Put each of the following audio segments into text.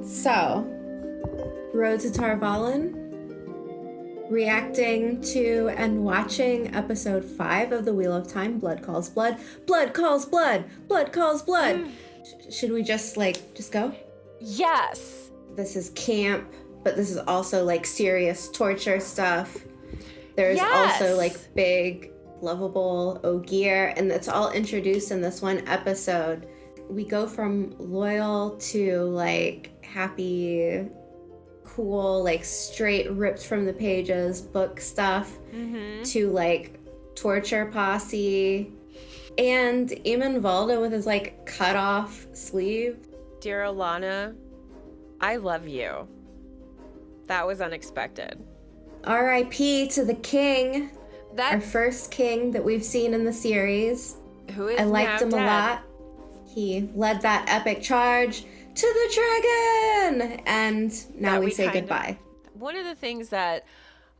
So, Road to Valon, reacting to and watching episode 5 of The Wheel of Time, Blood Calls Blood. Blood calls blood! Blood calls blood! Should we just go? Yes. This is camp, but this is also serious torture stuff. There's also big, lovable Ogier, and it's all introduced in this one episode. We go from loyal to happy, cool, straight ripped from the pages book stuff to torture posse, and Eamon Valda with his cut off sleeve. Dear Alana, I love you. That was unexpected. R.I.P. to the king. Our first king that we've seen in the series. Who is I liked him dead. a lot. He led that epic charge to the dragon! And now we say goodbye. One of the things that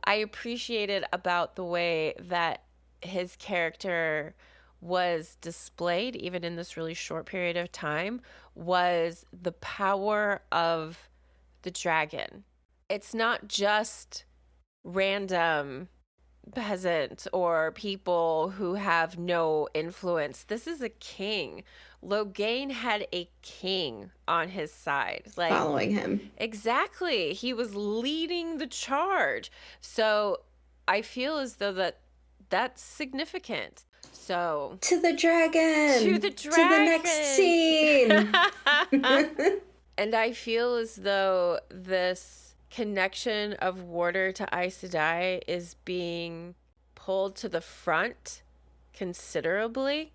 I appreciated about the way that his character was displayed, even in this really short period of time, was the power of the dragon. It's not just random peasants or people who have no influence. This is a king. Logain had a king on his side. Following him. Exactly. He was leading the charge. So I feel as though that's significant. So to the dragon. To the dragon. To the next scene. And I feel as though this connection of Warder to Aes Sedai is being pulled to the front considerably.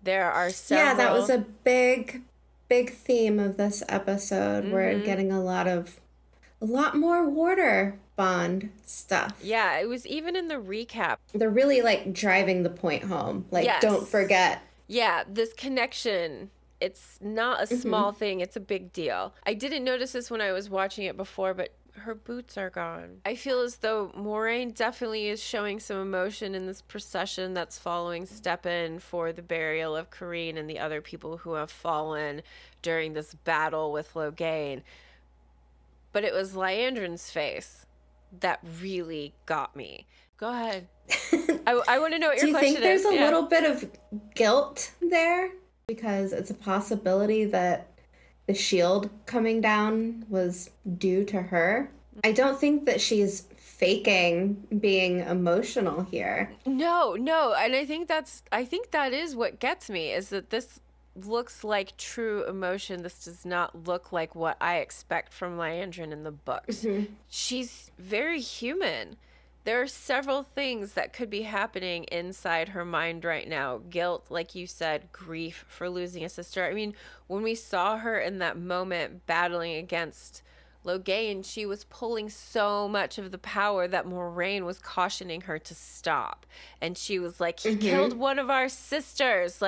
There are several... Yeah, that was a big theme of this episode. We're getting a lot more Warder bond stuff. Yeah, it was even in the recap. They're really driving the point home. Yes. Don't forget. Yeah, this connection, it's not a small thing. It's a big deal. I didn't notice this when I was watching it before, but her boots are gone. I feel as though Moiraine definitely is showing some emotion in this procession that's following Steppen for the burial of Kareen and the other people who have fallen during this battle with Logain. But it was Liandrin's face that really got me. Go ahead. I want to know what your question is. Do you think there's a little bit of guilt there? Because it's a possibility that the shield coming down was due to her. I don't think that she's faking being emotional here. No. And I think that is what gets me, is that this looks like true emotion. This does not look like what I expect from Liandrin in the books. She's very human. There are several things that could be happening inside her mind right now. Guilt, like you said, grief for losing a sister. I mean, when we saw her in that moment battling against Logain, she was pulling so much of the power that Moiraine was cautioning her to stop. And she was like, he killed one of our sisters.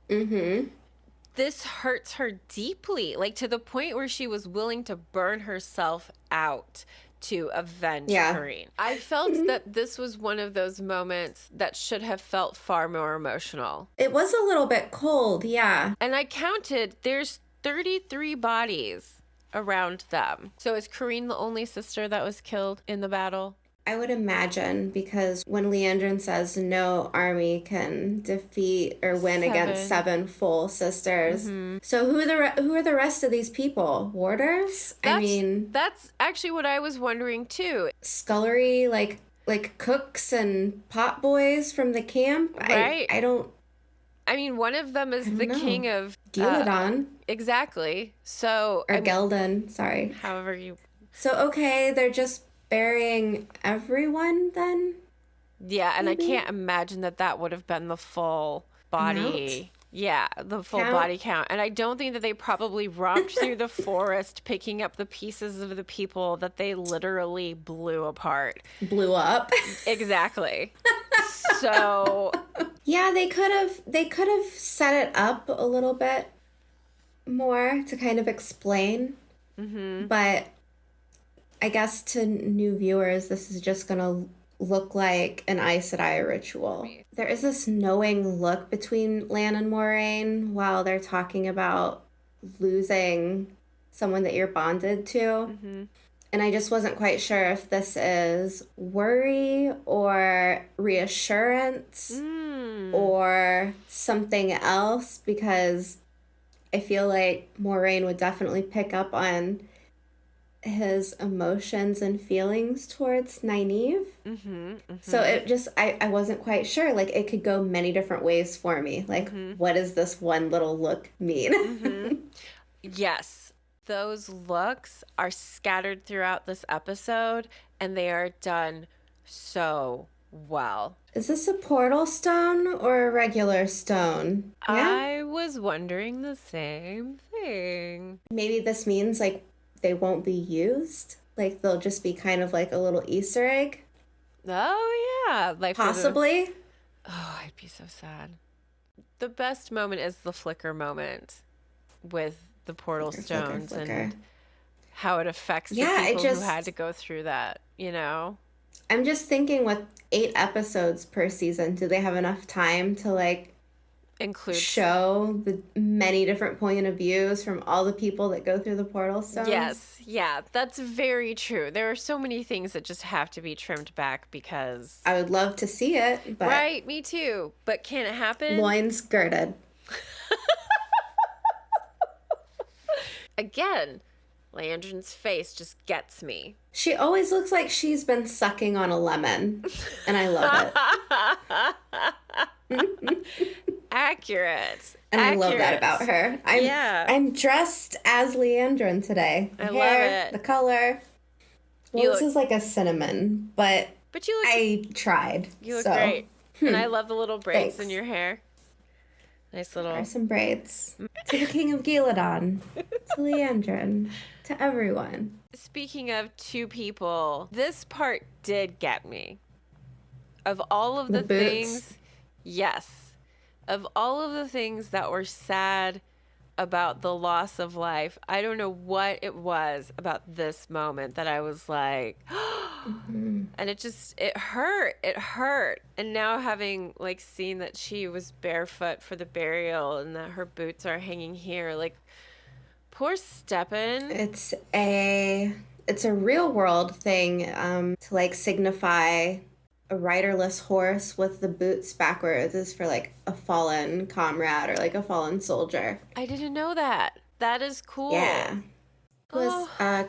This hurts her deeply, to the point where she was willing to burn herself out to avenge Kareen. I felt that this was one of those moments that should have felt far more emotional. It was a little bit cold, yeah. And I counted, there's 33 bodies around them. So is Kareen the only sister that was killed in the battle? I would imagine, because when Liandrin says no army can defeat or win against 7 full sisters. So who are the rest of these people? Warders? That's actually what I was wondering too. Scullery, like cooks and pot boys from the camp? Right. I mean, one of them is the king of... Gillidan. Exactly. So... Or Gelden, sorry. However you... So, okay, they're just burying everyone then? Yeah, and maybe? I can't imagine that would have been the full body... Count? Yeah, the full body count. And I don't think that they probably romped through the forest picking up the pieces of the people that they literally blew apart. Blew up. Exactly. So... Yeah, they could have set it up a little bit more to kind of explain. But I guess to new viewers, this is just going to look like an Aes Sedai ritual. There is this knowing look between Lan and Moiraine while they're talking about losing someone that you're bonded to. Mm-hmm. And I just wasn't quite sure if this is worry or reassurance Mm. or something else, because I feel like Moraine would definitely pick up on his emotions and feelings towards Nynaeve. Mm-hmm. So Mm-hmm. it just, I wasn't quite sure. Like, it could go many different ways for me. Like, Mm-hmm. what does this one little look mean? Mm-hmm. Yes. Those looks are scattered throughout this episode, and they are done so well. Is this a portal stone or a regular stone? Yeah? I was wondering the same thing. Maybe this means, like, they won't be used? Like, they'll just be kind of like a little Easter egg? Oh, yeah. Like for the. Possibly? Oh, I'd be so sad. The best moment is the flicker moment with the portal Flicker, flicker, stones flicker. and how it affects the Yeah, people who had to go through that, you know? I'm just thinking, with 8 episodes per season, do they have enough time to, like, Includes. show the many different point of views from all the people that go through the portal stones? Yes, yeah, that's very true. There are so many things that just have to be trimmed back because. I would love to see it, but Right, me too. But can it happen? loins girded. Again, Landron's face just gets me. She always looks like she's been sucking on a lemon, and I love it. Accurate. And I love that about her. I'm dressed as Leandrin today. The I love hair, it. the color. Well, this is like a cinnamon, but you look. I tried. You look great, and I love the little braids in Thanks. your hair. Nice little. There are some braids. To the King of Gheladon, to Leandrin, to everyone. Speaking of two people, this part did get me. Of all of the boots? things, yes. Of all of the things that were sad about the loss of life, I don't know what it was about this moment that I was like, and it hurt. And now having like seen that she was barefoot for the burial and that her boots are hanging here, like, poor Steppen. It's a real world thing, to like signify a riderless horse with the boots backwards is for like a fallen comrade or like a fallen soldier. I didn't know that. That is cool. Yeah.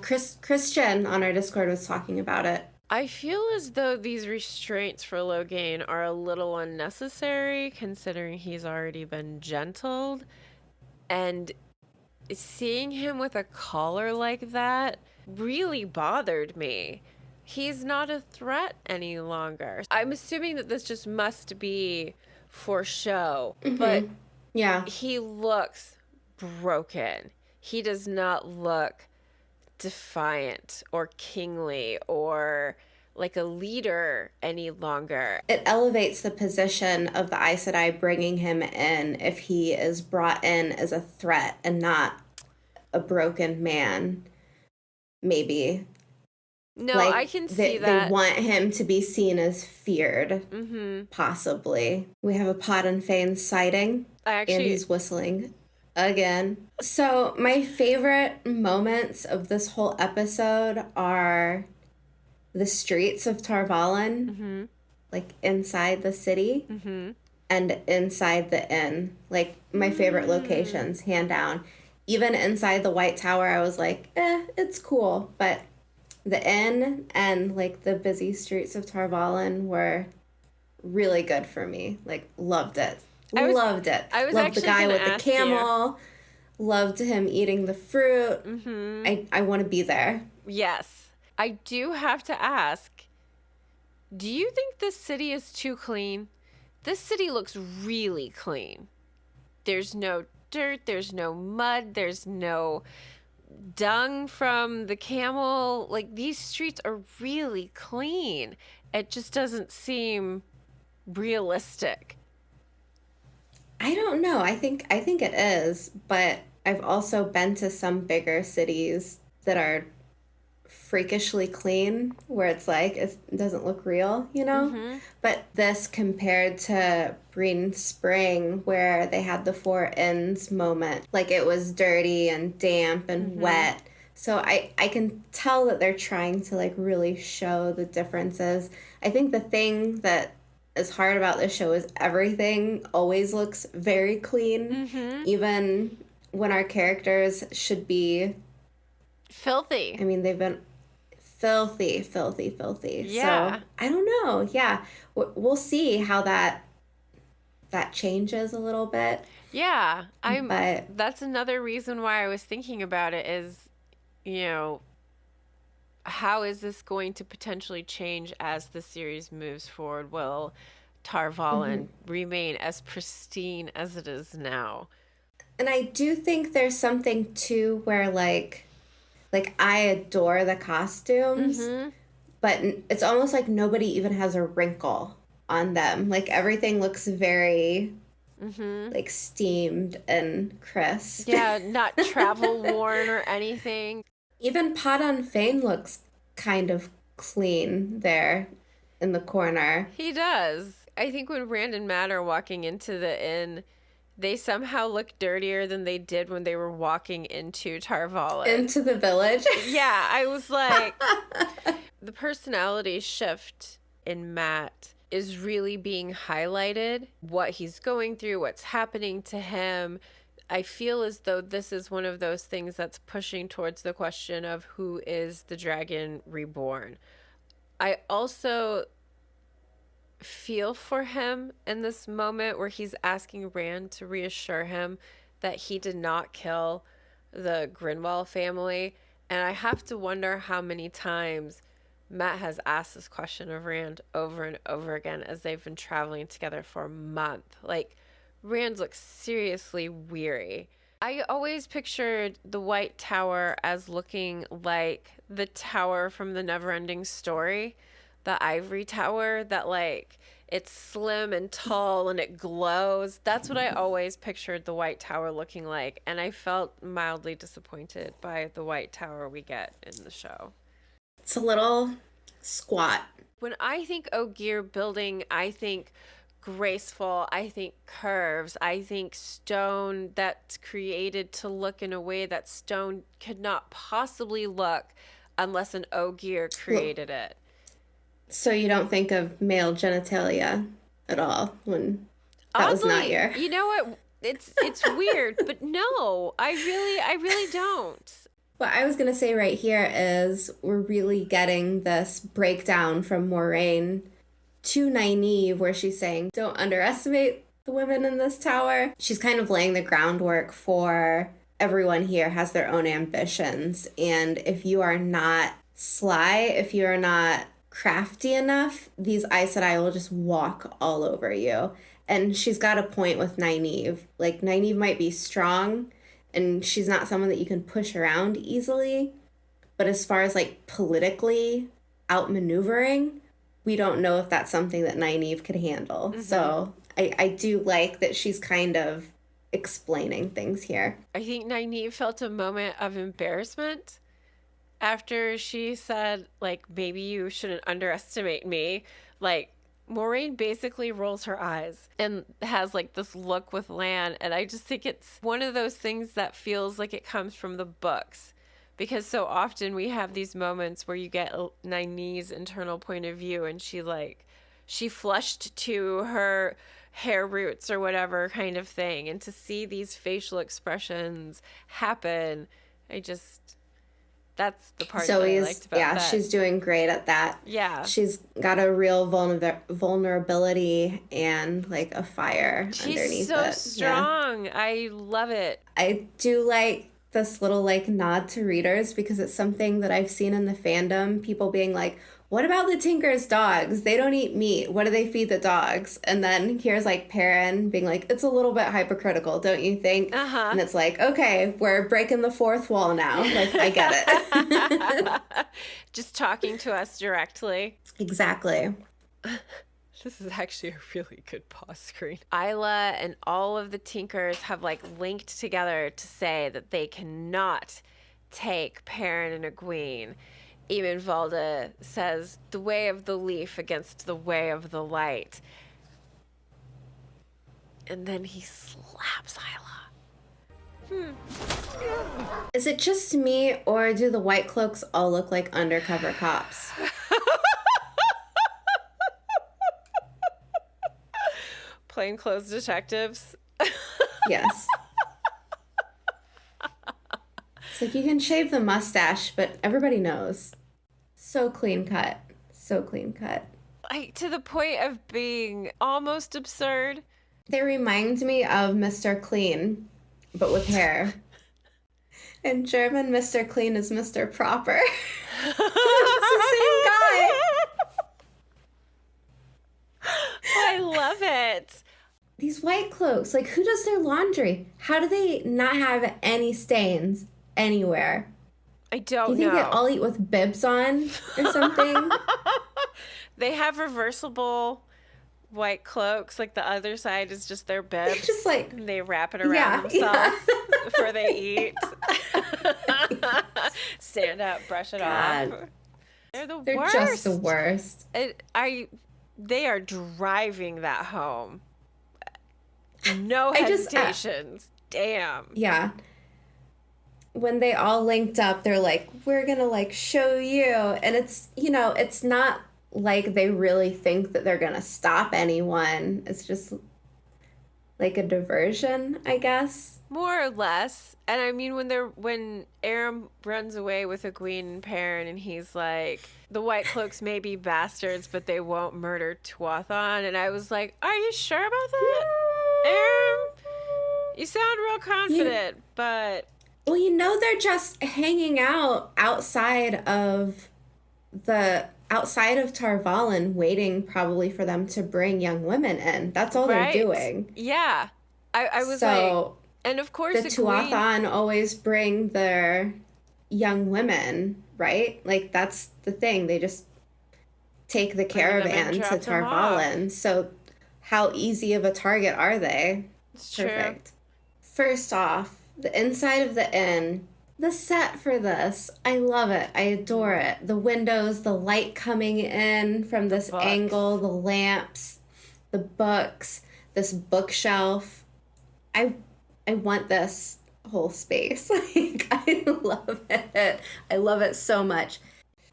Christian on our Discord was talking about it. I feel as though these restraints for Logain are a little unnecessary, considering he's already been gentled. And seeing him with a collar like that really bothered me. He's not a threat any longer. I'm assuming that this just must be for show, but yeah, he looks broken. He does not look defiant or kingly or like a leader any longer. It elevates the position of the Aes Sedai bringing him in if he is brought in as a threat and not a broken man, maybe. No, like, I can see that. They want him to be seen as feared, possibly. We have a Podden Fane sighting. Andy's whistling again. So my favorite moments of this whole episode are the streets of Tar Valon, like inside the city, and inside the inn. Like, my favorite locations, hand down. Even inside the White Tower, I was like, it's cool, but the inn and like the busy streets of Tar Valon were really good for me. Like, loved it. Loved it. I was loved the guy with the camel. You. Loved him eating the fruit. I want to be there. Yes. I do have to ask, do you think this city is too clean? This city looks really clean. There's no dirt, there's no mud, there's no dung from the camel. Like, these streets are really clean. It just doesn't seem realistic. I don't know. I think it is, but I've also been to some bigger cities that are freakishly clean, where it's like it doesn't look real, you know? Mm-hmm. But this compared to Green Spring, where they had the Four Ends moment, like it was dirty and damp and Mm-hmm. wet. So I can tell that they're trying to like really show the differences. I think the thing that is hard about this show is everything always looks very clean, Mm-hmm. even when our characters should be, Filthy. I mean, they've been filthy, filthy, filthy. So Yeah. I don't know. Yeah, we'll see how that changes a little bit. Yeah. But That's another reason why I was thinking about it is, you know, how is this going to potentially change as the series moves forward? Will mhm. Valon remain as pristine as it is now? And I do think there's something too where like I adore the costumes, Mm-hmm. but it's almost like nobody even has a wrinkle on them. Like everything looks very Mm-hmm. like steamed and crisp. Yeah, not travel worn or anything. Even Pot on Fane looks kind of clean there in the corner. He does. I think when Rand and Matt are walking into the inn, they somehow look dirtier than they did when they were walking into Tarvalin. Into the village. Yeah, I was like, the personality shift in Matt is really being highlighted. What he's going through, what's happening to him. I feel as though this is one of those things that's pushing towards the question of who is the dragon reborn. I also feel for him in this moment where he's asking Rand to reassure him that he did not kill the Grinwell family. And I have to wonder how many times Matt has asked this question of Rand over and over again as they've been traveling together for a month. Like, Rand looks seriously weary. I always pictured the White Tower as looking like the tower from the Neverending Story, the ivory tower that like it's slim and tall and it glows. That's what I always pictured the White Tower looking like, and I felt mildly disappointed by the White Tower we get in the show. It's a little squat. When I think Ogier building, I think graceful, I think curves, I think stone that's created to look in a way that stone could not possibly look unless an Ogier created it. So you don't think of male genitalia at all when that was not Oddly, your. you know what? It's weird, but no, I really don't. What I was going to say right here is we're really getting this breakdown from Moraine to Nynaeve where she's saying, don't underestimate the women in this tower. She's kind of laying the groundwork for everyone here has their own ambitions. And if you are not sly, if you are not crafty enough, these Aes Sedai will just walk all over you. And she's got a point with Nynaeve. Like, Nynaeve might be strong, and she's not someone that you can push around easily. But as far as like politically outmaneuvering, we don't know if that's something that Nynaeve could handle. Mm-hmm. So I do like that she's kind of explaining things here. I think Nynaeve felt a moment of embarrassment after she said, like, maybe you shouldn't underestimate me. Like, Moraine basically rolls her eyes and has like this look with Lan. And I just think it's one of those things that feels like it comes from the books. Because so often we have these moments where you get Nynaeve's internal point of view and she flushed to her hair roots or whatever kind of thing. And to see these facial expressions happen, that's the part that I liked about that. She's doing great at that. Yeah. She's got a real vulnerability and like a fire underneath it. She's so strong. Yeah. I love it. I do like this little like nod to readers because it's something that I've seen in the fandom. People being like, what about the Tinker's dogs? They don't eat meat. What do they feed the dogs? And then here's like Perrin being like, it's a little bit hypocritical, don't you think? Uh-huh. And it's like, okay, we're breaking the fourth wall now. Like, I get it. Just talking to us directly. Exactly. This is actually a really good pause screen. Isla and all of the Tinkers have like linked together to say that they cannot take Perrin and Egwene. Eamon says, the way of the leaf against the way of the light. And then he slaps Isla. Is it just me, or do the White Cloaks all look like undercover cops? Plainclothes detectives. Yes. It's like you can shave the mustache, but everybody knows. So clean cut. So clean cut. Like, to the point of being almost absurd. They remind me of Mr. Clean, but with hair. In German, Mr. Clean is Mr. Proper. It's the same guy. I love it. These White Cloaks, like, who does their laundry? How do they not have any stains anywhere? I don't know. Do you think they all eat with bibs on or something? They have reversible white cloaks. Like, the other side is just their bib. Just like... And they wrap it around themselves before they eat. Stand up, brush it off. They're the worst. They're just the worst. They are driving that home. No hesitations. Damn. Yeah. When they all linked up, they're like, we're going to, like, show you. And it's, you know, it's not like they really think that they're going to stop anyone. It's just like a diversion, I guess. More or less. And I mean, when Aram runs away with Egwene and Perrin, and he's like, the White Cloaks may be bastards, but they won't murder Tuathon. And I was like, are you sure about that, Aram? You sound real confident, but... Well, you know, they're just hanging out outside of Tarvalon, waiting probably for them to bring young women in. That's all they're doing. Yeah. I was like... And of course, the Tuathon always bring their young women, right? Like, that's the thing. They just take the caravan to Tarvalon. So how easy of a target are they? It's perfect. True. First off, the inside of the inn, the set for this, I love it. I adore it. The windows, the light coming in from this angle, the lamps, the books, this bookshelf. I want this whole space. Like, I love it. I love it so much.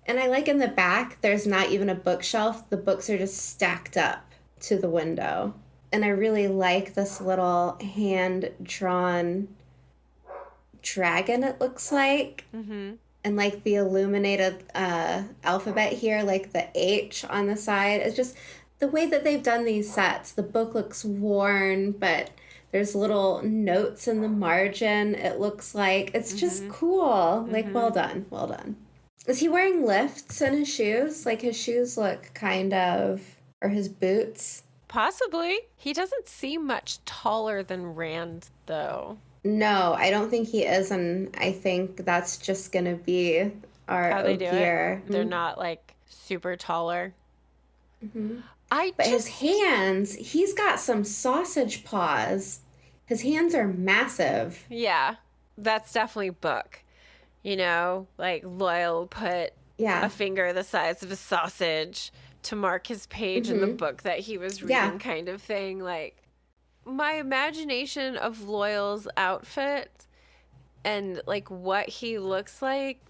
And I like in the back, there's not even a bookshelf. The books are just stacked up to the window. And I really like this little hand-drawn dragon, it looks like. Mm-hmm. And like the illuminated alphabet here, like the H on the side. It's just the way that they've done these sets. The book looks worn, but there's little notes in the margin, it looks like. It's just cool. Like, well done. Well done. Is he wearing lifts in his shoes? Like, his shoes look kind of... Or his boots? Possibly. He doesn't seem much taller than Rand, though. No, I don't think he is, and I think that's just going to be our how they do it. They're not, like, super taller. Mm-hmm. His hands, he's got some sausage paws. His hands are massive. Yeah, that's definitely Book. You know, like, Loyal put a finger the size of a sausage to mark his page in the book that he was reading, kind of thing. Like, my imagination of Loyal's outfit and, like, what he looks like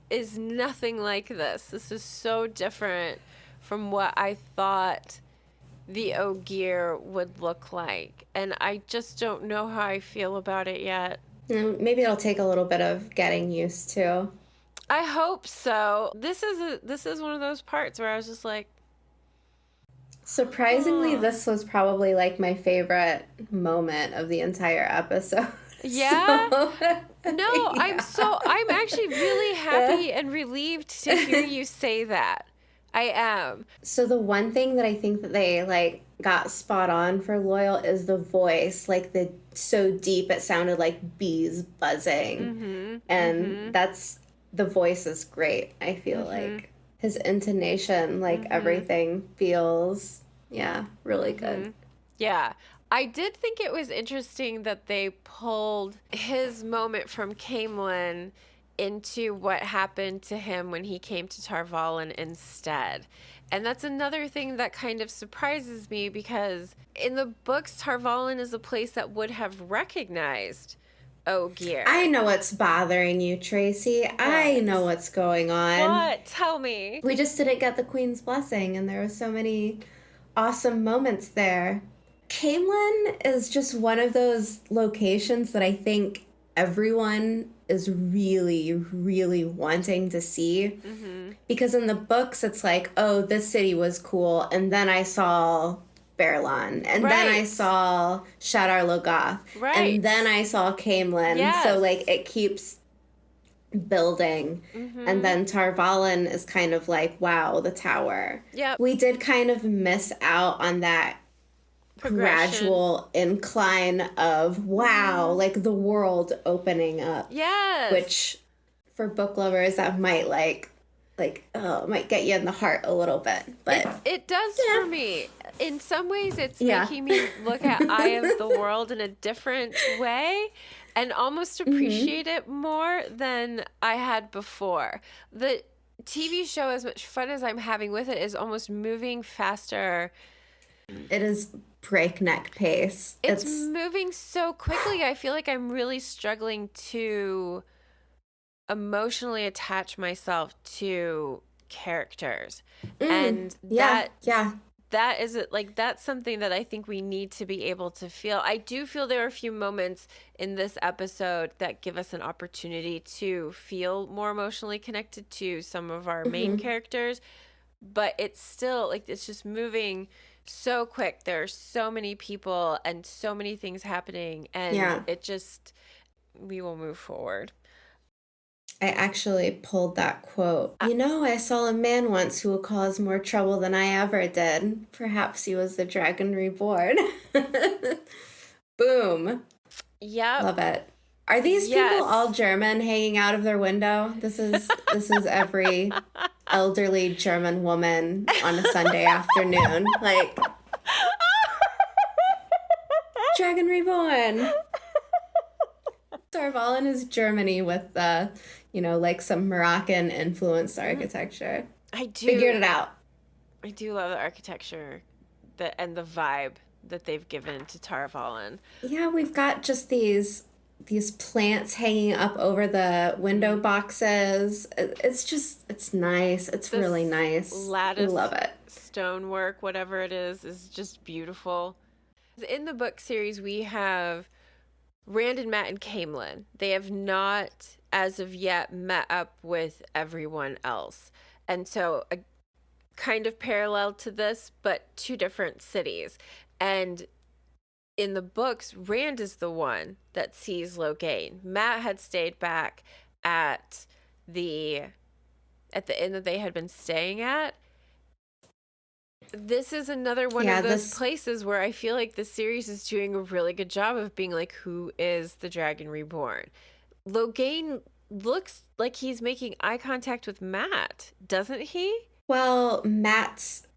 is nothing like this. This is so different from what I thought the Ogier would look like. And I just don't know how I feel about it yet. Maybe it'll take a little bit of getting used to. I hope so. This is one of those parts where I was just like... Surprisingly, this was probably, like, my favorite moment of the entire episode. Yeah? No, yeah. I'm actually really happy and relieved to hear you say that. I am. So the one thing that I think that they, like, got spot on for Loyal is the voice. Like, so deep it sounded like bees buzzing. And the voice is great, I feel like. His intonation, like, everything feels, really good. Yeah. I did think it was interesting that they pulled his moment from Caemlyn into what happened to him when he came to Tar Valon instead. And that's another thing that kind of surprises me, because in the books, Tar Valon is a place that would have recognized Ogier. I know what's bothering you, Tracy. What? I know what's going on. What? Tell me. We just didn't get the Queen's blessing, and there were so many awesome moments there. Camelin is just one of those locations that I think everyone is really, really wanting to see. Mm-hmm. Because in the books, it's like, oh, this city was cool, and then I saw Valon, and then I saw Shadar Logoth, and then I saw Camelin. Yes. So, like, it keeps building. Mm-hmm. And then Tar Valon is kind of like, wow, the tower. Yep. We did kind of miss out on that gradual incline of, wow, like the world opening up. Yes. Which, for book lovers, that might might get you in the heart a little bit. But it does for me. In some ways, it's making me look at Eye of the World in a different way and almost appreciate it more than I had before. The TV show, as much fun as I'm having with it, is almost moving faster. It is breakneck pace. It's moving so quickly. I feel like I'm really struggling to emotionally attach myself to characters. And that is it. Like, that's something that I think we need to be able to feel. I do feel there are a few moments in this episode that give us an opportunity to feel more emotionally connected to some of our main characters, but it's still like, it's just moving so quick. There are so many people and so many things happening, and it just, we will move forward. I actually pulled that quote. I saw a man once who will cause more trouble than I ever did. Perhaps he was the Dragon Reborn. Boom. Yeah. Love it. Are these people all German hanging out of their window? This is every elderly German woman on a Sunday afternoon. Like, Dragon Reborn. Tar Valon is Germany with like some Moroccan influenced architecture. I do figured it out. I do love the architecture and the vibe that they've given to Tar Valon. Yeah, we've got just these plants hanging up over the window boxes. It's nice. It's really nice. Lattice, I love it. Stonework, whatever it is just beautiful. In the book series, we have Rand and Matt and Camelin. They have not, as of yet, met up with everyone else. And so, a kind of parallel to this, but two different cities. And in the books, Rand is the one that sees Logain. Matt had stayed back at the inn that they had been staying at. This is another one of those places where I feel like the series is doing a really good job of being like, who is the Dragon Reborn? Logain looks like he's making eye contact with Matt, doesn't he? Well, Matt's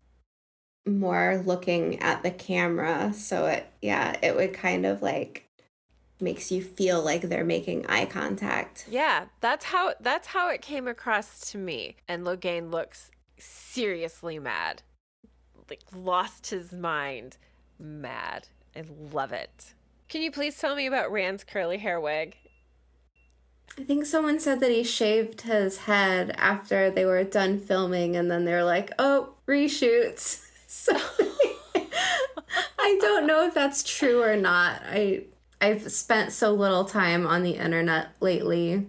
more looking at the camera, so it would kind of like makes you feel like they're making eye contact. Yeah, that's how it came across to me. And Logain looks seriously mad. Like, lost his mind. Mad. I love it. Can you please tell me about Rand's curly hair wig? I think someone said that he shaved his head after they were done filming, and then they were like, oh, reshoots. So I don't know if that's true or not. I've spent so little time on the internet lately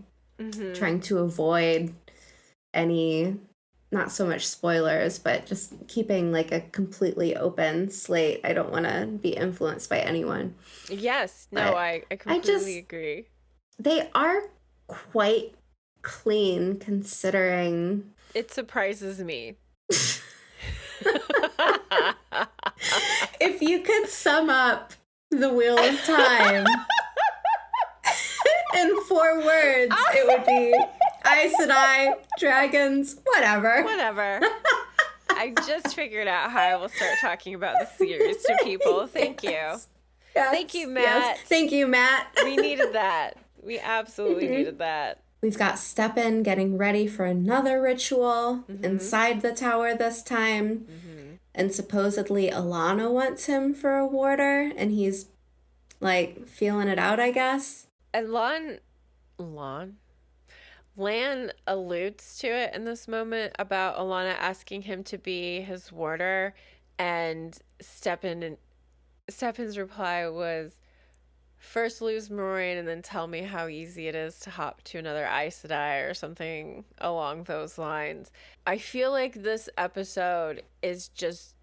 trying to avoid any, not so much spoilers, but just keeping like a completely open slate. I don't want to be influenced by anyone. Yes. No, I completely agree. They are quite clean considering. It surprises me. If you could sum up the Wheel of Time in 4 words, it would be Aes Sedai, dragons, whatever. Whatever. I just figured out how I will start talking about the series to people. Thank you. Yes. Thank you, Matt. Yes. Thank you, Matt. We needed that. We absolutely needed that. We've got Stepan getting ready for another ritual inside the tower this time. And supposedly Alana wants him for a warder, and he's, like, feeling it out, I guess. And Lan alludes to it in this moment about Alana asking him to be his warder, and Stepan's reply was, first lose Moraine and then tell me how easy it is to hop to another Aes Sedai, or something along those lines. I feel like this episode is just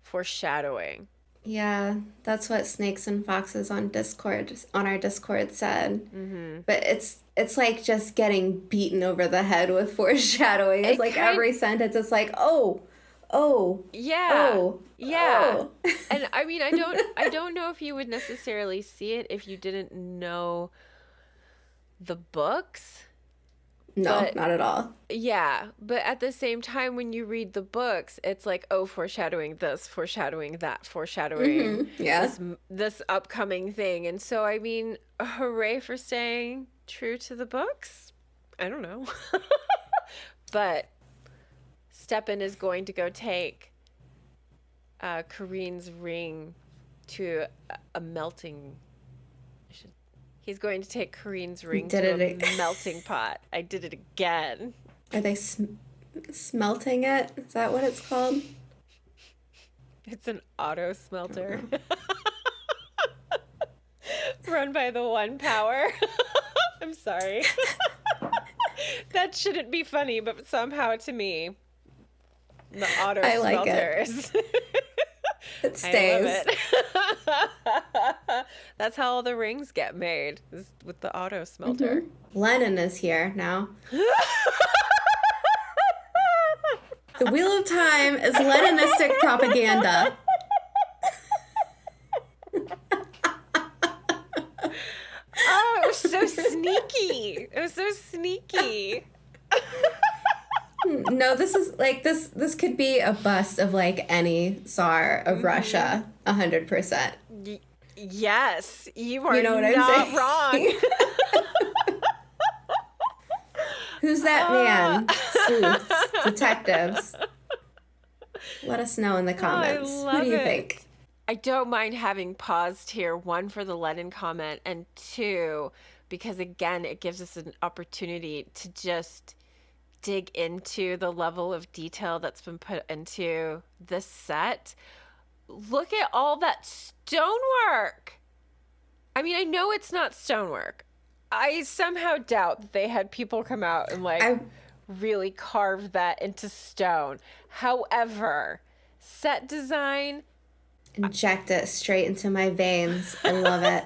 foreshadowing. Yeah, that's what Snakes and Foxes on our Discord said. But it's like just getting beaten over the head with foreshadowing. It's like every sentence, it's like, yeah. And I mean, I don't know if you would necessarily see it if you didn't know the books. No, not at all. Yeah, but at the same time, when you read the books, it's like, oh, foreshadowing this, foreshadowing that, foreshadowing this upcoming thing. And so, I mean, hooray for staying true to the books. I don't know. But Stepan is going to go take Kareen's ring to a melting... He's going to take Kareen's ring to a melting pot. I did it again. Are they smelting it? Is that what it's called? It's an auto smelter. Run by the One Power. I'm sorry. That shouldn't be funny, but somehow to me, the auto smelters. It stays. I love it. That's how all the rings get made, is with the auto smelter. Lennon is here now. The Wheel of Time is Leninistic propaganda. Oh, it was so sneaky. It was so sneaky. No, this is like this could be a bust of like any Tsar of Russia, 100%. Yes, you are, you know what not I'm saying? wrong. Who's that man? Sleuths, detectives. Let us know in the comments. Who do you think? I don't mind having paused here, one, for the Lennon comment, and two, because again, it gives us an opportunity to just dig into the level of detail that's been put into this set. Look at all that stonework. I mean, I know it's not stonework. I somehow doubt that they had people come out and really carve that into stone. However, set design, inject it straight into my veins. I love it.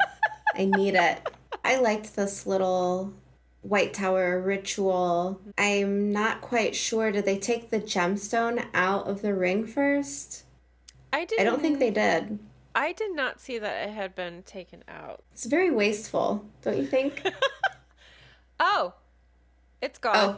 I need it. I liked this little White Tower ritual. I'm not quite sure. Did they take the gemstone out of the ring first? I don't think they did. I did not see that it had been taken out. It's very wasteful, don't you think? Oh, it's gone. Oh,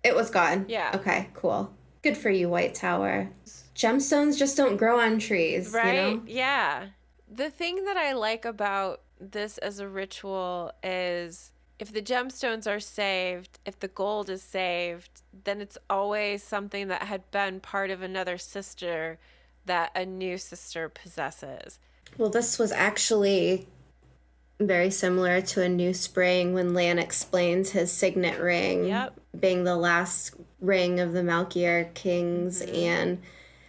it was gone. Yeah. Okay, cool. Good for you, White Tower. Gemstones just don't grow on trees, right? You know? Yeah. The thing that I like about this as a ritual is if the gemstones are saved, if the gold is saved, then it's always something that had been part of another sister that a new sister possesses. Well, this was actually very similar to A New Spring when Lan explains his signet ring being the last ring of the Malkier kings and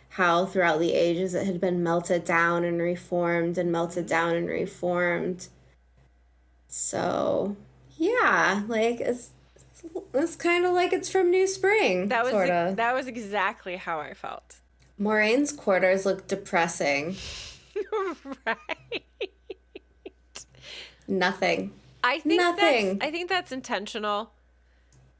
how throughout the ages it had been melted down and reformed and melted down and reformed. So, yeah, like it's kind of like it's from New Spring. That was exactly how I felt. Moraine's quarters look depressing. Right. Nothing. I think that's intentional.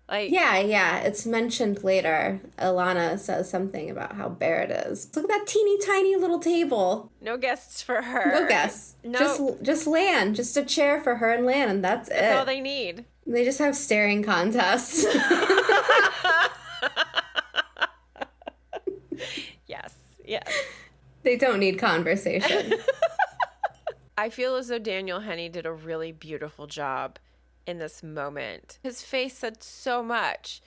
Like, yeah, it's mentioned later. Alana says something about how bare it is. Look at that teeny tiny little table. No guests for her. No guests. No. Just Lan. Just a chair for her and Lan, and that's it. That's all they need. They just have staring contests. Yes. They don't need conversation. I feel as though Daniel Henney did a really beautiful job in this moment. His face said so much.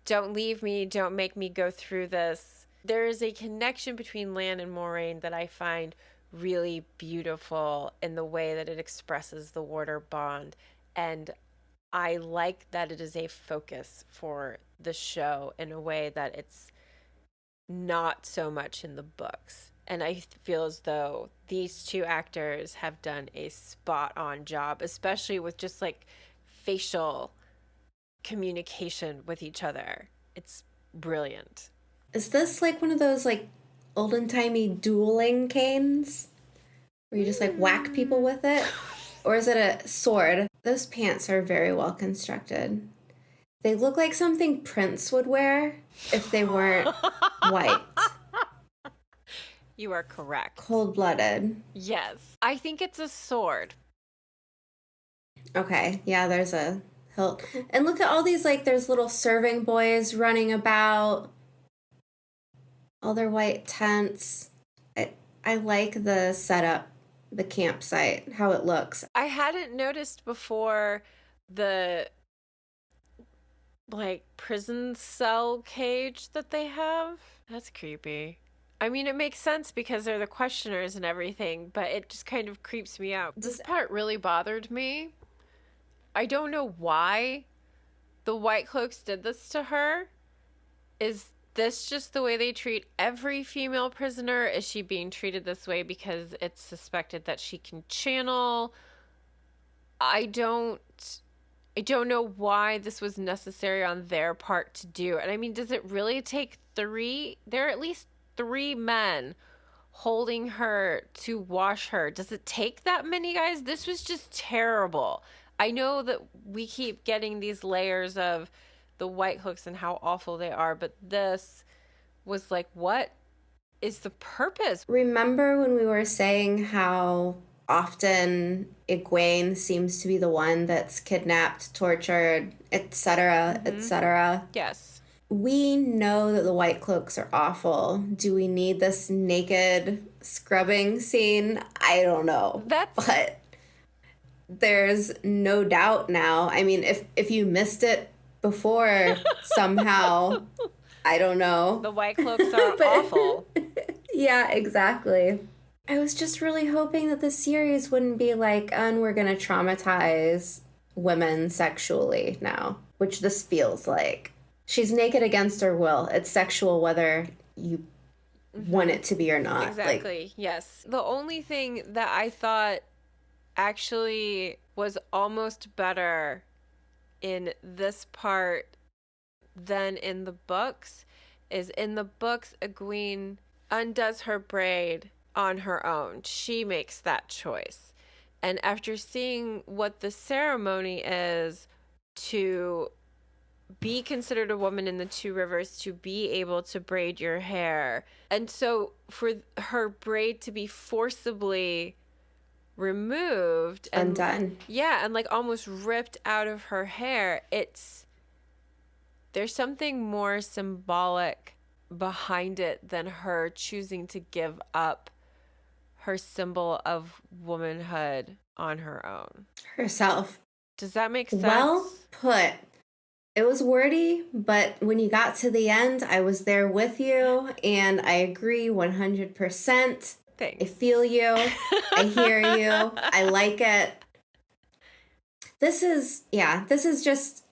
Don't leave me. Don't make me go through this. There is a connection between Lan and Moraine that I find really beautiful in the way that it expresses the water bond. And I like that it is a focus for the show in a way that it's not so much in the books. And I feel as though these two actors have done a spot on job, especially with just like facial communication with each other. It's brilliant. Is this like one of those like olden-timey dueling canes where you just like whack people with it? Or is it a sword? Those pants are very well constructed. They look like something Prince would wear if they weren't white. You are correct. Cold-blooded. Yes. I think it's a sword. Okay, yeah, there's a hilt. And look at all these, like, there's little serving boys running about. All their white tents. I like the setup, the campsite, how it looks. I hadn't noticed before the, like, prison cell cage that they have. That's creepy. I mean, it makes sense because they're the questioners and everything, but it just kind of creeps me out. This part really bothered me. I don't know why the White Cloaks did this to her. Is this just the way they treat every female prisoner? Is she being treated this way because it's suspected that she can channel? I don't know why this was necessary on their part to do. And I mean, does it really take three? There are at least 3 men holding her to wash her. Does it take that many guys? This was just terrible. I know that we keep getting these layers of the White Cloaks and how awful they are, but this was like, what is the purpose? Remember when we were saying how often Egwene seems to be the one that's kidnapped, tortured, etc., etc.? Yes. We know that the White Cloaks are awful. Do we need this naked scrubbing scene? I don't know. But there's no doubt now. I mean, if you missed it before somehow, I don't know. The White Cloaks are awful. Yeah, exactly. I was just really hoping that the series wouldn't be like, and we're going to traumatize women sexually now, which this feels like. She's naked against her will. It's sexual whether you want it to be or not. Exactly, yes. The only thing that I thought actually was almost better in this part than in the books is in the books, Egwene undoes her braid on her own. She makes that choice. And after seeing what the ceremony is to be considered a woman in the Two Rivers, to be able to braid your hair, and so for her braid to be forcibly removed and undone, and like almost ripped out of her hair, there's something more symbolic behind it than her choosing to give up her symbol of womanhood on her own. Herself. Does that make sense? Well put. It was wordy, but when you got to the end, I was there with you, and I agree 100%. Thanks. I feel you. I hear you. I like it. This is just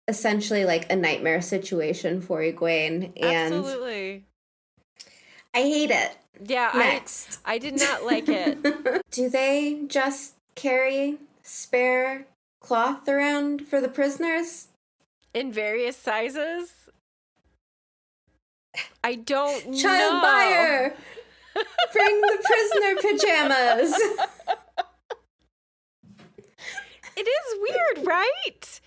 essentially like a nightmare situation for Egwene, and absolutely. I hate it. Yeah, next. I did not like it. Do they just carry spare cloth around for the prisoners? In various sizes? I don't know. Child buyer! Bring the prisoner pajamas! It is weird, right?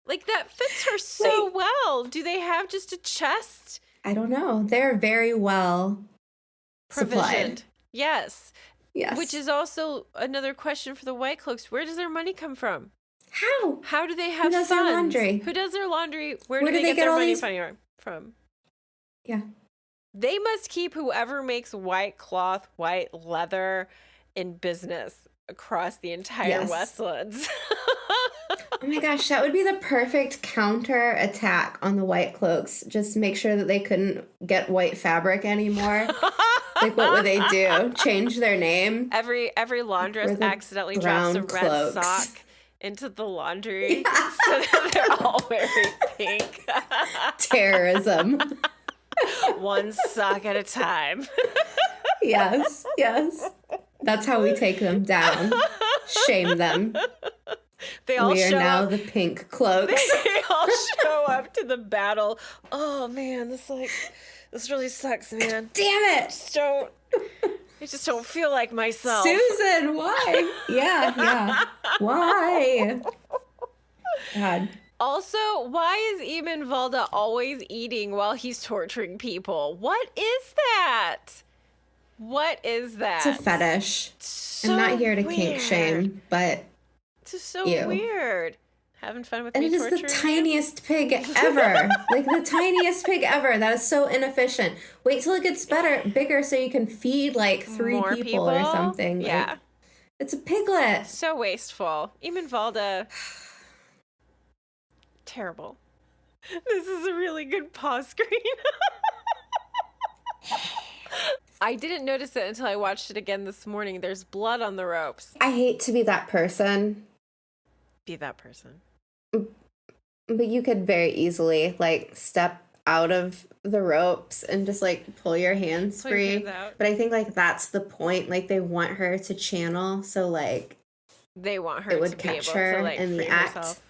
Like, that fits her so well. Do they have just a chest? I don't know. They're very well supplied. Yes. Yes. Which is also another question for the White Cloaks. Where does their money come from? How? How do they have Who does funds? their laundry? Who does their laundry? Where do they get their money from? Yeah. They must keep whoever makes white cloth, white leather in business across the entire Westlands. Oh my gosh, that would be the perfect counter attack on the white cloaks. Just make sure that they couldn't get white fabric anymore. Like, what would they do? Change their name? Every laundress accidentally drops a red sock into the laundry, Yeah. so that they're all wearing pink. Terrorism. One sock at a time. Yes, yes. That's how we take them down. Shame them. They all we are show now up. the pink cloaks. They all show up to the battle. Oh man, this really sucks, man. Damn it! I just don't feel like myself. Susan, why? Yeah. Why? God. Also, why is Eamon Valda always eating while he's torturing people? What is that? What is that? It's a fetish. So I'm not here to weird. kink shame, but It's just so ew. Weird. Having fun with and me it is torturing the tiniest pig ever. Like the tiniest pig ever. That is so inefficient. Wait till it gets bigger so you can feed like 3 More people or something. Yeah. Like, it's a piglet. So wasteful. Eamon Valda. Terrible. This is a really good pause screen. I didn't notice it until I watched it again this morning. There's blood on the ropes. I hate to be that person, Be that person. but you could very easily like step out of the ropes and just like pull your hands Pull your free. hands out. But I think like that's the point. Like they want her to channel, so like They want her it to would be catch able her to like in free the act. herself.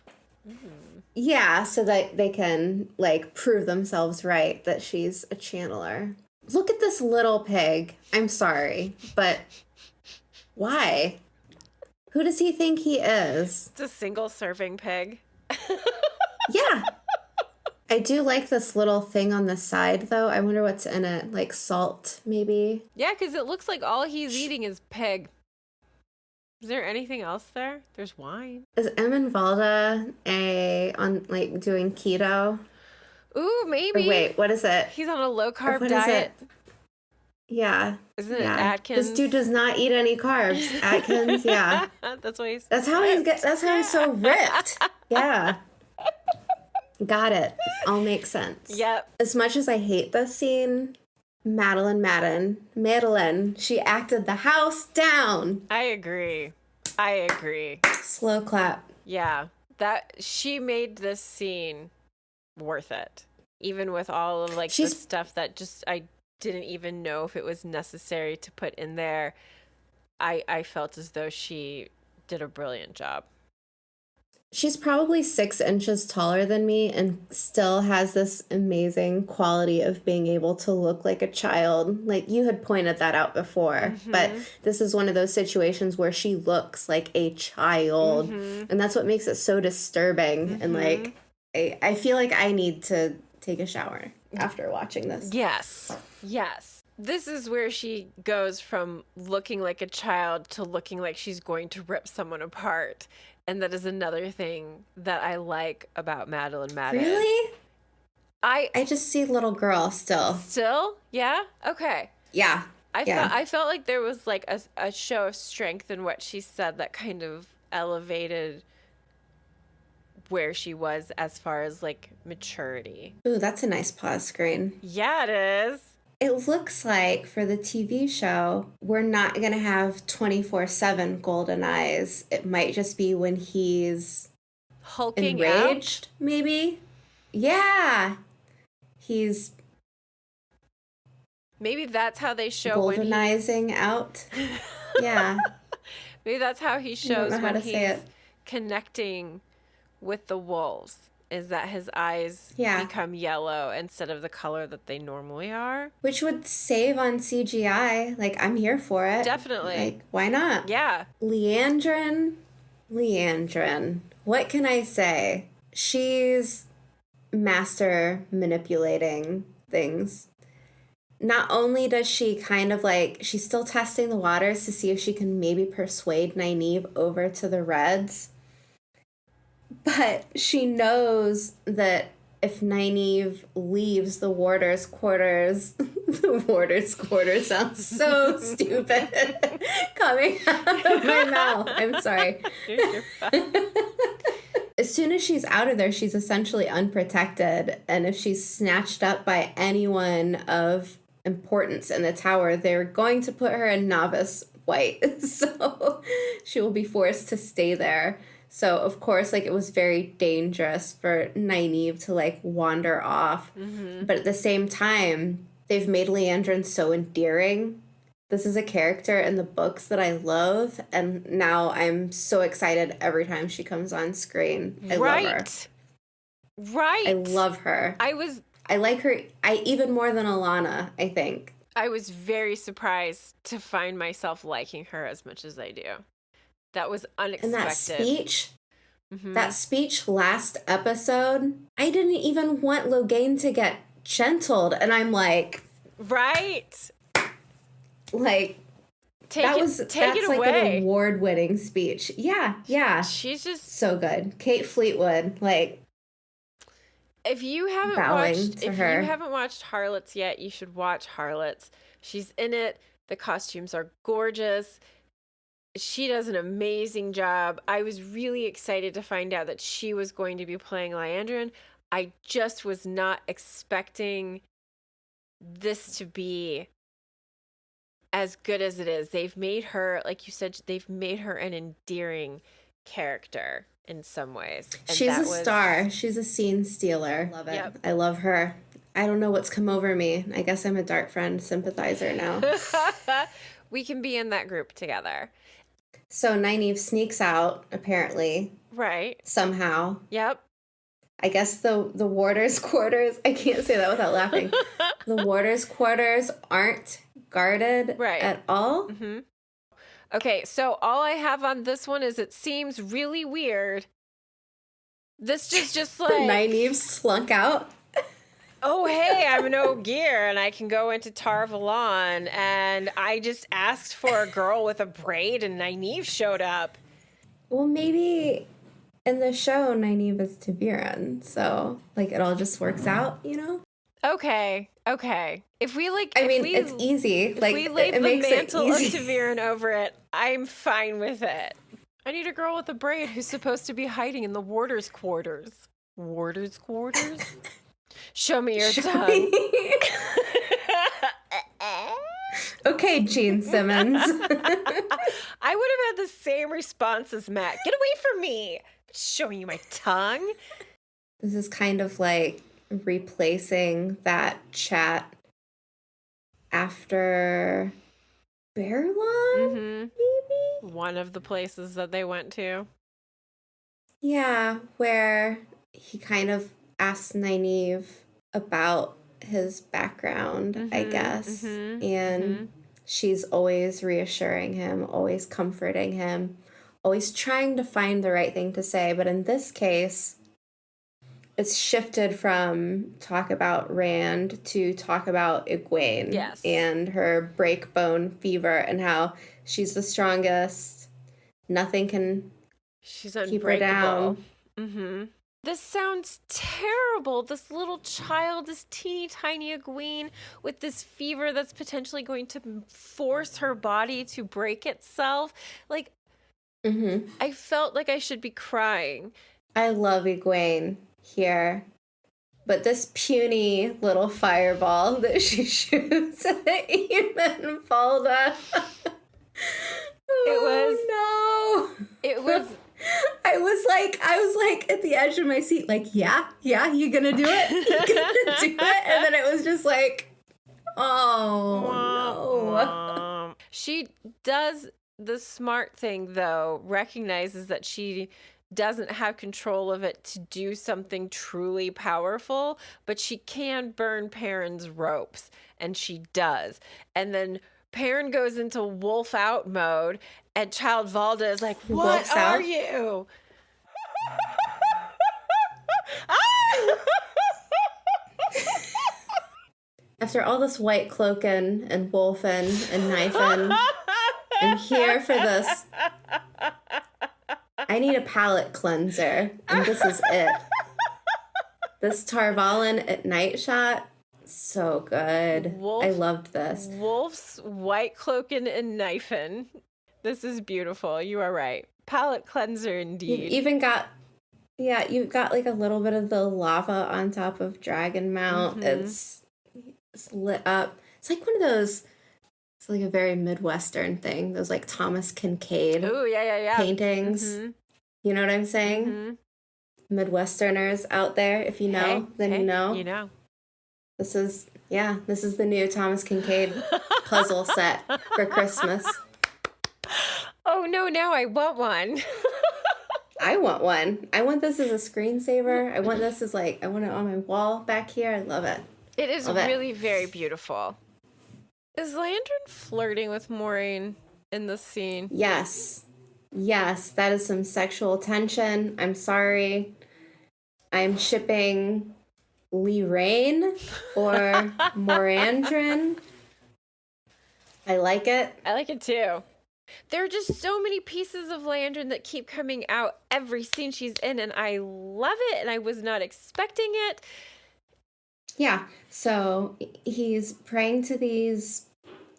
Yeah, so that they can like prove themselves right that she's a channeler. Look at this little pig. I'm sorry, but why? Who does he think he is? It's a single serving pig. Yeah. I do like this little thing on the side, though. I wonder what's in it. Like salt, maybe? Yeah, because it looks like all he's eating is pig. Is there anything else there? There's wine. Is Emin Valda on like doing keto? Ooh, maybe. Or wait, what is it? He's on a low carb What is diet. it? Yeah. Isn't it Yeah. Atkins? This dude does not eat any carbs. Atkins, yeah. That's why he's. That's how he's so ripped. Yeah. Got it. All makes sense. Yep. As much as I hate this scene, Madeline, she acted the house down. I agree. Slow clap. Yeah. That she made this scene worth it. Even with all of like the stuff that just I didn't even know if it was necessary to put in there. I felt as though she did a brilliant job. She's probably 6 inches taller than me and still has this amazing quality of being able to look like a child. Like you had pointed that out before, but this is one of those situations where she looks like a child. And that's what makes it so disturbing. And like, I feel like I need to take a shower after watching this. Yes. This is where she goes from looking like a child to looking like she's going to rip someone apart. And that is another thing that I like about Madeline Madden. Really? I just see little girl still. Still? Yeah? Okay. Yeah. I felt like there was like a show of strength in what she said that kind of elevated where she was as far as like maturity. Ooh, that's a nice pause screen. Yeah, it is. It looks like for the TV show, we're not going to have 24/7 golden eyes. It might just be when he's hulking enraged, out? Maybe. Yeah. He's maybe that's how they show goldenizing out. Yeah. Maybe that's how he shows when he's it. connecting with the wolves. Is that his eyes become yellow instead of the color that they normally are. Which would save on CGI. Like, I'm here for it. Definitely. Like, why not? Yeah. Leandrin. What can I say? She's master manipulating things. Not only does she kind of like, she's still testing the waters to see if she can maybe persuade Nynaeve over to the Reds. But she knows that if Nynaeve leaves the warder's quarters, the warder's quarters sounds so stupid coming out of my mouth. I'm sorry. as soon as she's out of there, she's essentially unprotected. And if she's snatched up by anyone of importance in the tower, they're going to put her in novice white. So she will be forced to stay there. So, of course, like, it was very dangerous for Nynaeve to, like, wander off. Mm-hmm. But at the same time, they've made Leandrin so endearing. This is a character in the books that I love, and now I'm so excited every time she comes on screen. I love her. Right. I love her. I like her even more than Alana, I think. I was very surprised to find myself liking her as much as I do. That was unexpected. And that speech last episode, I didn't even want Logain to get gentled, and I'm like... Right. Like, that's like away. An award-winning speech. Yeah. She's just... so good. Kate Fleetwood, like... If you haven't watched Harlots yet, you should watch Harlots. She's in it. The costumes are gorgeous. She does an amazing job. I was really excited to find out that she was going to be playing Liandrin. I just was not expecting this to be as good as it is. They've made her, like you said, they've made her an endearing character in some ways. And she's a star. She's a scene stealer. Love it. Yep. I love her. I don't know what's come over me. I guess I'm a Dark Friend sympathizer now. We can be in that group together. So Nynaeve sneaks out, apparently. Right. Somehow. Yep. I guess the warders' quarters, I can't say that without laughing. The warders' quarters aren't guarded at all. Mm-hmm. Okay, so all I have on this one is it seems really weird. This is just like... Nynaeve slunk out. Oh, hey, I'm an Ogier, and I can go into Tar Valon, and I just asked for a girl with a braid, and Nynaeve showed up. Well, maybe in the show, Nynaeve is Ta'Viren, so, like, it all just works out, you know? Okay. If we, like... it's easy. If like, we lay the makes mantle of Ta'Viren over it, I'm fine with it. I need a girl with a braid who's supposed to be hiding in the warder's quarters. Warder's quarters? Show me your tongue. Okay, Gene Simmons. I would have had the same response as Matt. Get away from me. I'm showing you my tongue. This is kind of like replacing that chat after Valon, maybe? One of the places that they went to. Yeah, where he kind of asks Nynaeve about his background, I guess. And she's always reassuring him, always comforting him, always trying to find the right thing to say. But in this case, it's shifted from talk about Rand to talk about Egwene. Yes. And her breakbone fever and how she's the strongest. Nothing can keep her down. This sounds terrible. This little child, this teeny tiny Egwene with this fever that's potentially going to force her body to break itself. Like, I felt like I should be crying. I love Egwene here. But this puny little fireball that she shoots at Eamon Valda. It was I was like at the edge of my seat, like, yeah, you gonna do it? You gonna do it? And then it was just like, oh, no. She does the smart thing, though, recognizes that she doesn't have control of it to do something truly powerful, but she can burn Perrin's ropes, and she does. And then Perrin goes into wolf out mode, and Child Valda is like, what are you? After all this white cloaking and wolfing and knifing, I'm here for this. I need a palate cleanser, and this is it. This Tar Valon at night shot, so good. I loved this. Wolf's white cloaking and knifing. This is beautiful. You are right. Palate cleanser indeed. You've even got Yeah, you've got like a little bit of the lava on top of Dragon Mount. It's lit up. It's like one of those, it's like a very Midwestern thing. Those like Thomas Kincaid Ooh, yeah. paintings. You know what I'm saying? Midwesterners out there, if you know, then you know. You know. This is the new Thomas Kincaid puzzle set for Christmas. Oh no, now I want one. I want one. I want this as a screensaver. I want this as I want it on my wall back here. I love it. It is really very beautiful. Is Landon flirting with Moraine in this scene? Yes. Yes, that is some sexual tension. I'm sorry. I'm shipping Leraine or Morandrin. I like it. I like it too. There are just so many pieces of Landon that keep coming out every scene she's in, and I love it, and I was not expecting it. Yeah, so he's praying to these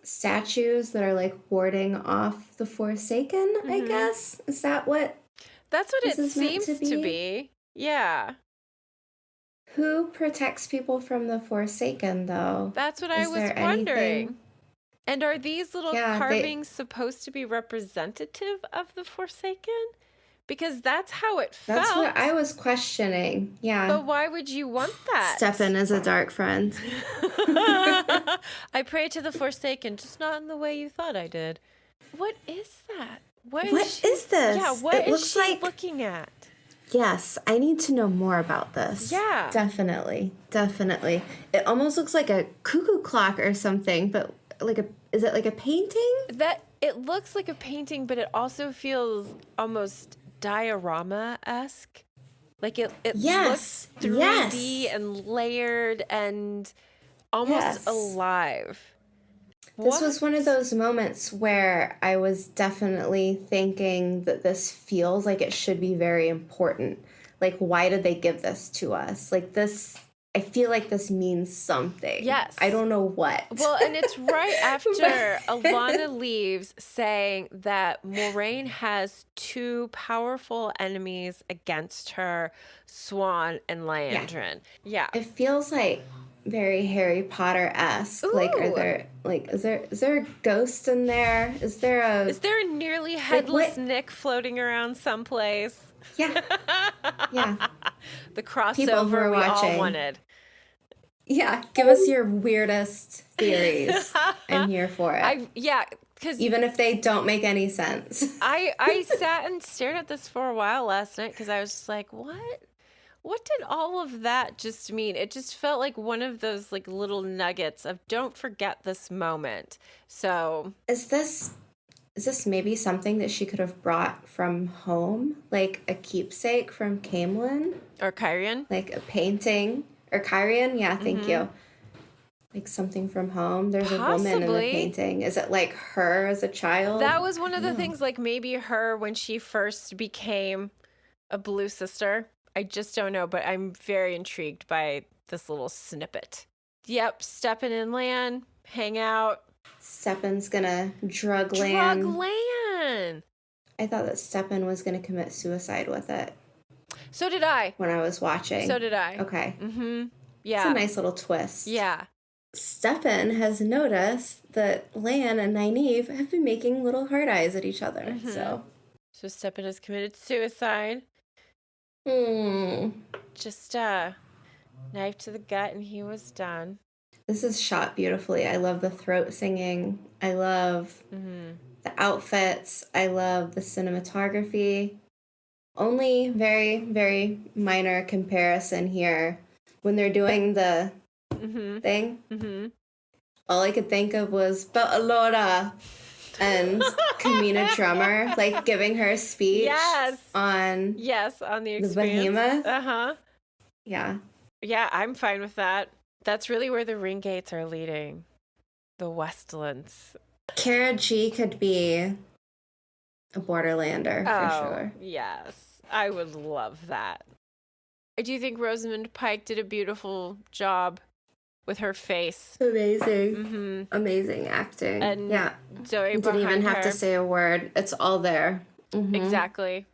statues that are like warding off the Forsaken, I guess. Is that what? That's what it seems to be. Yeah. Who protects people from the Forsaken, though? That's what I was wondering. And are these little carvings supposed to be representative of the Forsaken? Because that's how it felt. That's what I was questioning. Yeah. But why would you want that? Stefan is a dark friend. I pray to the Forsaken, just not in the way you thought I did. What is that? What is this? Yeah, what is she looking at? Yes, I need to know more about this. Yeah. Definitely. It almost looks like a cuckoo clock or something, but is it like a painting? That it looks like a painting, but it also feels almost diorama-esque. Like it looks 3D and layered and almost alive. This was one of those moments where I was definitely thinking that this feels like it should be very important. Like, why did they give this to us? Like, this, I feel like this means something. Yes. I don't know what. Well, and it's right after Alana leaves saying that Moraine has two powerful enemies against her, Swan and Liandrin. Yeah. It feels like very Harry Potter-esque. Like, is there a ghost in there? Is there a nearly headless Nick floating around someplace? Yeah. The crossover we all wanted. Yeah, give us your weirdest theories. I'm here for it. Because even if they don't make any sense. I sat and stared at this for a while last night because I was just like, what did all of that just mean? It just felt like one of those like little nuggets of don't forget this moment. So is this maybe something that she could have brought from home? Like a keepsake from Camelin? Or Kyrian? Like a painting? Or Kyrian? Yeah, thank you. Like something from home. There's a woman in the painting. Is it like her as a child? That was one of the things, like maybe her when she first became a Blue Sister. I just don't know, but I'm very intrigued by this little snippet. Yep, Stepan and Lan hang out. Stepan's gonna drug Lan. I thought that Stepan was gonna commit suicide with it. So did I. When I was watching. So did I. Okay. Yeah. It's a nice little twist. Yeah. Stepan has noticed that Lan and Nynaeve have been making little heart eyes at each other. So Stepan has committed suicide. Just knife to the gut and he was done. This is shot beautifully. I love the throat singing. I love the outfits. I love the cinematography. Only very, very minor comparison here. When they're doing the thing, all I could think of was Alora and Kamina Drummer, like giving her a speech on the experience. Behemoth. Yeah, I'm fine with that. That's really where the ring gates are leading. The Westlands. Cara G could be a Borderlander for sure. Yes, I would love that. I do think Rosamund Pike did a beautiful job with her face. Amazing. Amazing acting. And Zoe you didn't even have to say a word. It's all there. Exactly.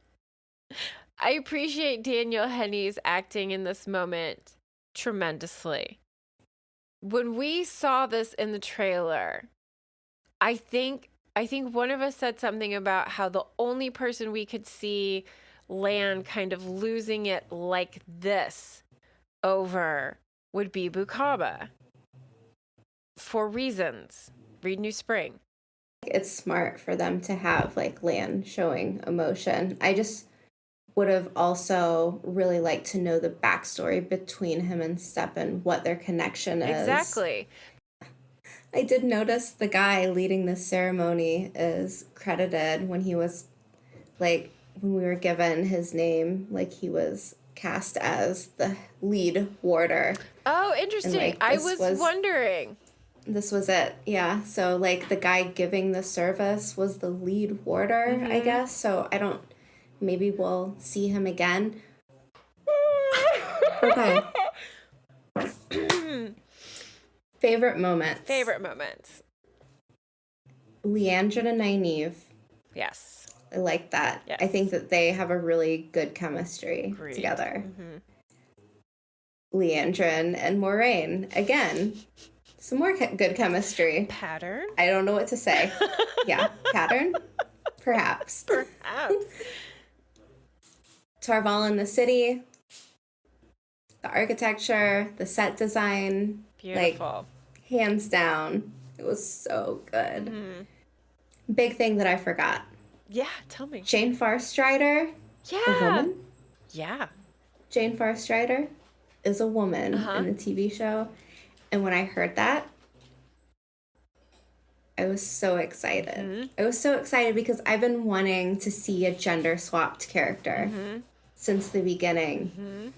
I appreciate Daniel Henney's acting in this moment tremendously. When we saw this in the trailer, I think one of us said something about how the only person we could see Lan kind of losing it like this over would be Bukaba. For reasons. Read New Spring. It's smart for them to have like Lan showing emotion. I just would have also really liked to know the backstory between him and Stepan, what their connection is. Exactly. I did notice the guy leading this ceremony is credited when he was, like, when we were given his name, like, he was cast as the lead warder. Oh, interesting. And, like, I was wondering. This was it, yeah. So, like, the guy giving the service was the lead warder, I guess. So, maybe we'll see him again. Okay. Favorite moments. Leandrin and Nynaeve. Yes. I like that. Yes. I think that they have a really good chemistry together. Leandrin and Moraine. Again, some more good chemistry. Pattern? I don't know what to say. Yeah, pattern? Perhaps. Tarval in the city. The architecture, the set design. Beautiful. Like, hands down. It was so good. Big thing that I forgot. Yeah, tell me. Jane Farstrider. Yeah. A woman. Yeah. Jane Farstrider is a woman in the TV show. And when I heard that, I was so excited. I was so excited because I've been wanting to see a gender-swapped character since the beginning.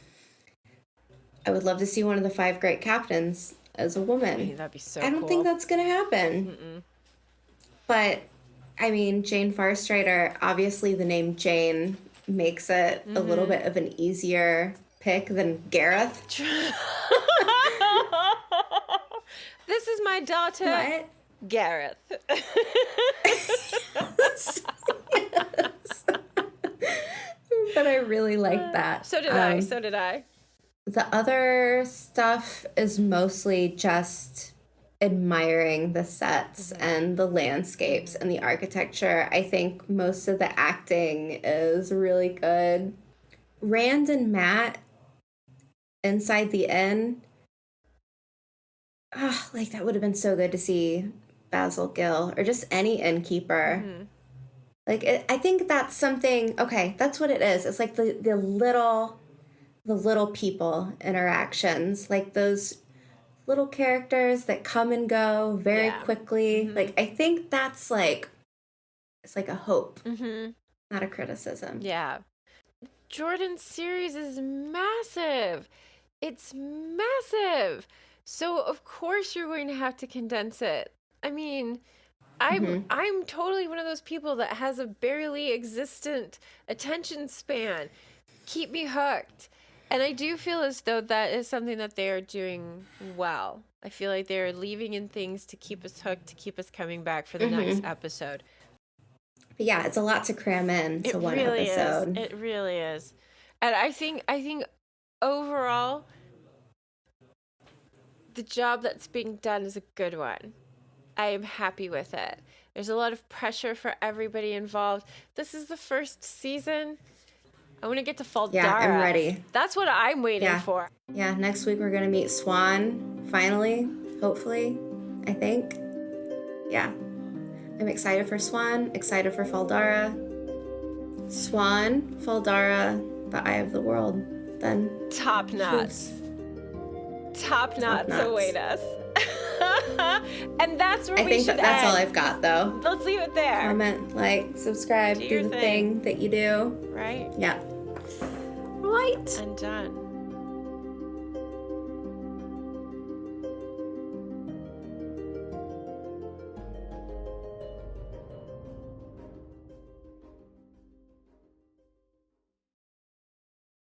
I would love to see one of the 5 great captains as a woman. I mean, that'd be so cool. I don't think that's going to happen. But, I mean, Jane Farstrider, obviously the name Jane makes it a little bit of an easier pick than Gareth. This is my daughter, what? Gareth. Yes. But I really like that. So did I. The other stuff is mostly just admiring the sets and the landscapes and the architecture. I think most of the acting is really good. Rand and Matt inside the inn. Like, that would have been so good to see Basil Gill or just any innkeeper. Like, I think that's something, okay, that's what it is. It's like the little people interactions, like those little characters that come and go very quickly. Like, I think that's like, it's like a hope, not a criticism. Yeah. Jordan's series is massive. It's massive. So of course you're going to have to condense it. I mean, I'm totally one of those people that has a barely existent attention span. Keep me hooked. And I do feel as though that is something that they are doing well. I feel like they're leaving in things to keep us hooked, to keep us coming back for the next episode. But yeah, it's a lot to cram in to one episode. It really is. And I think overall, the job that's being done is a good one. I am happy with it. There's a lot of pressure for everybody involved. This is the first season. I want to get to Faldara. Yeah, I'm ready. That's what I'm waiting for. Yeah, next week we're going to meet Swan, finally, hopefully, I think. Yeah. I'm excited for Swan, excited for Faldara. Swan, Faldara, the Eye of the World. Then Top knots. Top knots await us. And that's where we should end. That's all I've got, though. Let's leave it there. Comment, like, subscribe, do the thing that you do. Right? Yeah. Right. And done.